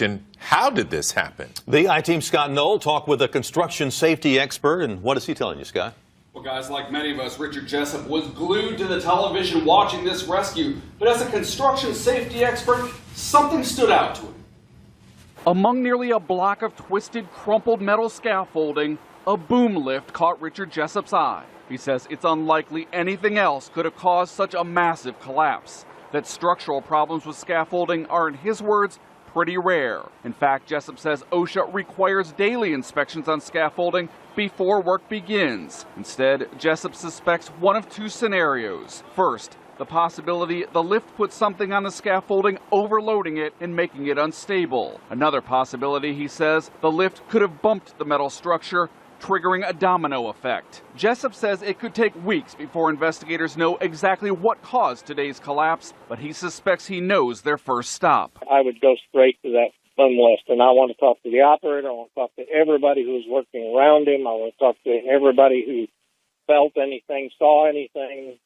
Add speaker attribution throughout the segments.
Speaker 1: question, how did this happen?
Speaker 2: The I-Team's Scott Knoll talked with a construction safety expert, and what is he telling you, Scott?
Speaker 3: Well, guys, like many of us, Richard Jessup was glued to the television watching this rescue. But as a construction safety expert, something stood out to him. Among nearly a block of twisted, crumpled metal scaffolding, a boom lift caught Richard Jessup's eye. He says it's unlikely anything else could have caused such a massive collapse. That structural problems with scaffolding are, in his words, pretty rare. In fact, Jessup says OSHA requires daily inspections on scaffolding before work begins. Instead, Jessup suspects one of two scenarios. First, the possibility the lift put something on the scaffolding, overloading it and making it unstable. Another possibility, he says, the lift could have bumped the metal structure, triggering a domino effect. Jessup says it could take weeks before investigators know exactly what caused today's collapse, but he suspects he knows their first stop.
Speaker 4: I would go straight to that boom lift, and I want to talk to the operator. I want to talk to everybody who's working around him. I want to talk to everybody who felt anything, saw anything,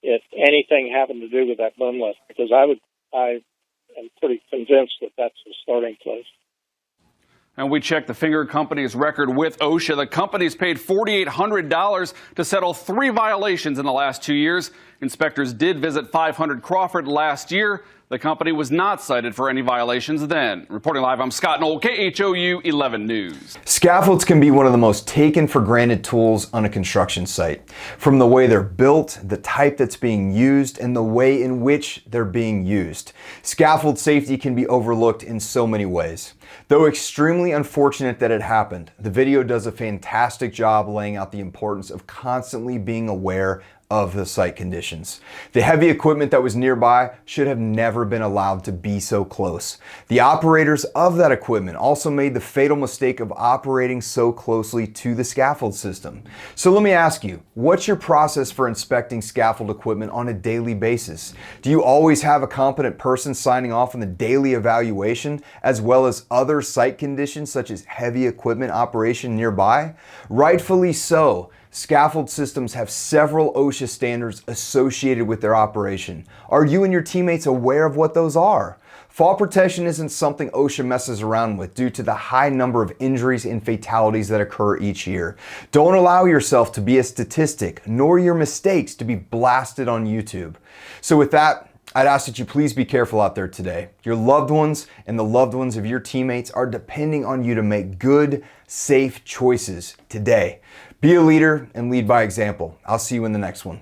Speaker 4: if anything happened to do with that boom lift, because I am pretty convinced that that's the starting place.
Speaker 3: And we checked the finger company's record with OSHA. The company's paid $4,800 to settle 3 violations in the last 2 years. Inspectors did visit 500 Crawford last year. The company was not cited for any violations then. Reporting live, I'm Scott Knoll, KHOU 11 News.
Speaker 5: Scaffolds can be one of the most taken for granted tools on a construction site. From the way they're built, the type that's being used, and the way in which they're being used. Scaffold safety can be overlooked in so many ways. Though extremely unfortunate that it happened, the video does a fantastic job laying out the importance of constantly being aware of the site conditions. The heavy equipment that was nearby should have never been allowed to be so close. The operators of that equipment also made the fatal mistake of operating so closely to the scaffold system. So let me ask you, what's your process for inspecting scaffold equipment on a daily basis? Do you always have a competent person signing off on the daily evaluation, as well as other site conditions such as heavy equipment operation nearby? Rightfully so. Scaffold systems have several OSHA standards associated with their operation. Are you and your teammates aware of what those are? Fall protection isn't something OSHA messes around with due to the high number of injuries and fatalities that occur each year. Don't allow yourself to be a statistic, nor your mistakes to be blasted on YouTube. So with that, I'd ask that you please be careful out there today. Your loved ones and the loved ones of your teammates are depending on you to make good, safe choices today. Be a leader and lead by example. I'll see you in the next one.